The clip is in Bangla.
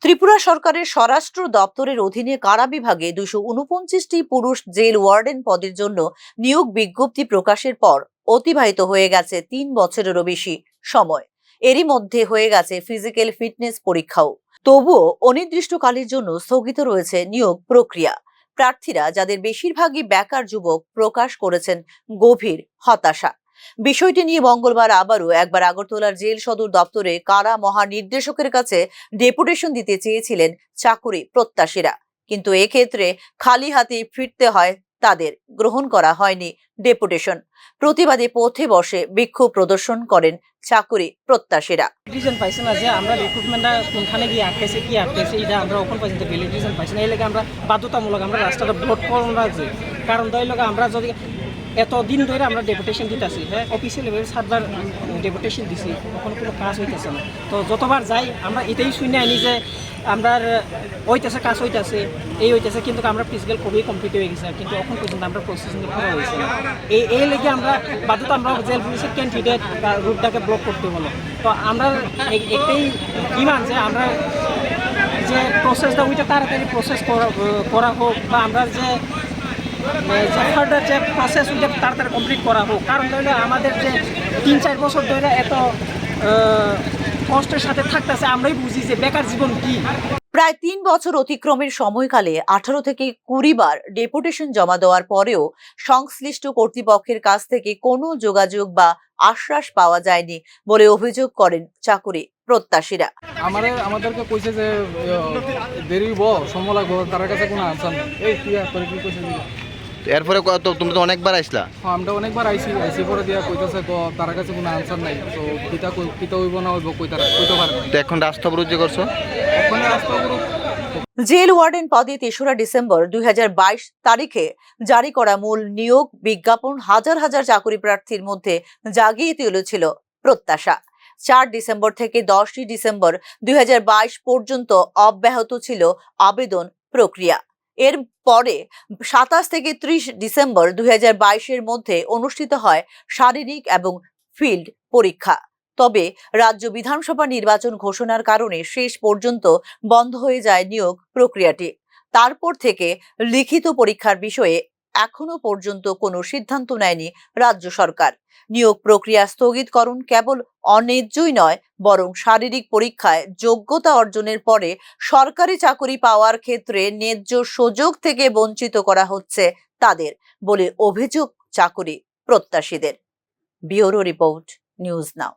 ত্রিপুরা সরকারের স্বরাষ্ট্র দপ্তরের অধীনে কারা বিভাগে 249টি পুরুষ জেল ওয়ার্ডেন পদের জন্য নিয়োগ বিজ্ঞপ্তি প্রকাশের পর অতিবাহিত হয়ে গেছে 3 বছরেরও বেশি সময়। এরই মধ্যে হয়ে গেছে ফিজিক্যাল ফিটনেস পরীক্ষাও। তবুও অনির্দিষ্টকালের জন্য স্থগিত রয়েছে নিয়োগ প্রক্রিয়া। প্রার্থীরা, যাদের বেশিরভাগই বেকার যুবক, প্রকাশ করেছেন গভীর হতাশা। বিষয়টি নিয়ে মঙ্গলবার আবারও একবার আগরতলার জেল সদর দপ্তরে কারা মহানির্দেশকের কাছে ডেপুটেশন দিতে চেয়েছিলেন চাকুরি প্রত্যাশীরা, কিন্তু এক্ষেত্রে খালি হাতে ফিরতে হয় তাদের। গ্রহণ করা হয়নি ডেপুটেশন। প্রতিবাদে পথে বসে বিক্ষোভ প্রদর্শন করেন চাকুরি প্রত্যাশীরা। রিজন পাইছে না যে আমরা রিক্রুটমেন্টটা কোনখানে গিয়ে আটকেছে কি আটকেছে এটা আমরা ওখান পর্যন্ত ভ্যালিড রিজন পাইছি না। এই লেগে আমরা বাধ্যতামূলক আমরা রাস্তাটা ব্লক করব না যে, কারণ দই লোক আমরা যদি এতদিন ধরে আমরা ডেপুটেশন দিতেছি, হ্যাঁ অফিসিয়াল লেভেল 7বার ডেপুটেশন দিছি, তখন কোনো কাজ হইতেছে না। তো যতবার যাই আমরা এটাই শুনে আনি যে আমরা হইতেছে কাজ হইতেছে, এই হইতেছে, কিন্তু আমরা ফিজিক্যাল খুবই কমপ্লিট হয়ে গেছে, কিন্তু এখন পর্যন্ত আমরা প্রসেসিং করা হয়েছে না। এই লেগে আমরা বাধ্যতা আমরা জেল পুলিশের ক্যান্ডিডেট রুটটাকে ব্লক করতে হলো। তো আমরা একটাই ডিমান্ড যে আমরা যে প্রসেসটা ওইটা তাড়াতাড়ি প্রসেস করা হোক, বা আমরা যে ফার্দার যে প্রসেস ওইটা তাড়াতাড়ি কমপ্লিট করা হোক। কারণ ধরলে আমাদের যে 3-4 বছর ধরে এত কষ্টের সাথে থাকতেছে, আমরাই বুঝি যে বেকার জীবন কি। প্রায় 3 বছর অতিক্রমের সময়কালে 18 থেকে 20 বার ডেপুটেশন জমা দেওয়ার পরেও সংশ্লিষ্ট কর্তৃপক্ষের কাছ থেকে কোনো যোগাযোগ বা আশ্বাস পাওয়া যায়নি বলে অভিযোগ করেন চাকুরি প্রত্যাশীরা। আমাদেরকে কইছে যে দেরি সময় লাগবো, তার কাছে কোনো আনসার নেই। এই তুই তোর কি কইছে? এরপরে তুমি তো অনেকবার আইসলা। আমরা অনেকবার আইসি পরে দিয়া কইতেছে তার কাছে কোনো আনসার নাই। তো কিতা হইব না হইব কইতে পারে। তো এখন রাস্তা অবরোধ যে করছো? এখন রাস্তা অবরোধ। জেল ওয়ার্ডেন পদে 3রা ডিসেম্বর 2022 তারিখে জারি করা মূল নিয়োগ বিজ্ঞাপন হাজার হাজার চাকরি প্রার্থীর মধ্যে জাগিয়ে তুলেছিল প্রত্যাশা। 4 ডিসেম্বর থেকে 10 ডিসেম্বর 2022 পর্যন্ত অব্যাহত ছিল আবেদন প্রক্রিয়া। এর পরে 27 থেকে 30 ডিসেম্বর 2022 মধ্যে অনুষ্ঠিত হয় শারীরিক এবং ফিল্ড পরীক্ষা। তবে রাজ্য বিধানসভা নির্বাচন ঘোষণার কারণে শেষ পর্যন্ত বন্ধ হয়ে যায় নিয়োগ প্রক্রিয়াটি। তারপর থেকে লিখিত পরীক্ষার বিষয়ে এখনো পর্যন্ত কোনো সিদ্ধান্ত নেয়নি রাজ্য সরকার। নিয়োগ প্রক্রিয়া স্থগিতকরণ কেবল অন্যায্যই নয়, বরং শারীরিক পরীক্ষায় যোগ্যতা অর্জনের পরে সরকারি চাকরি পাওয়ার ক্ষেত্রে ন্যায্য সুযোগ থেকে বঞ্চিত করা হচ্ছে তাদের বলে অভিযোগ চাকরি প্রত্যাশীদের। ব্যুরো রিপোর্ট, নিউজ নাও।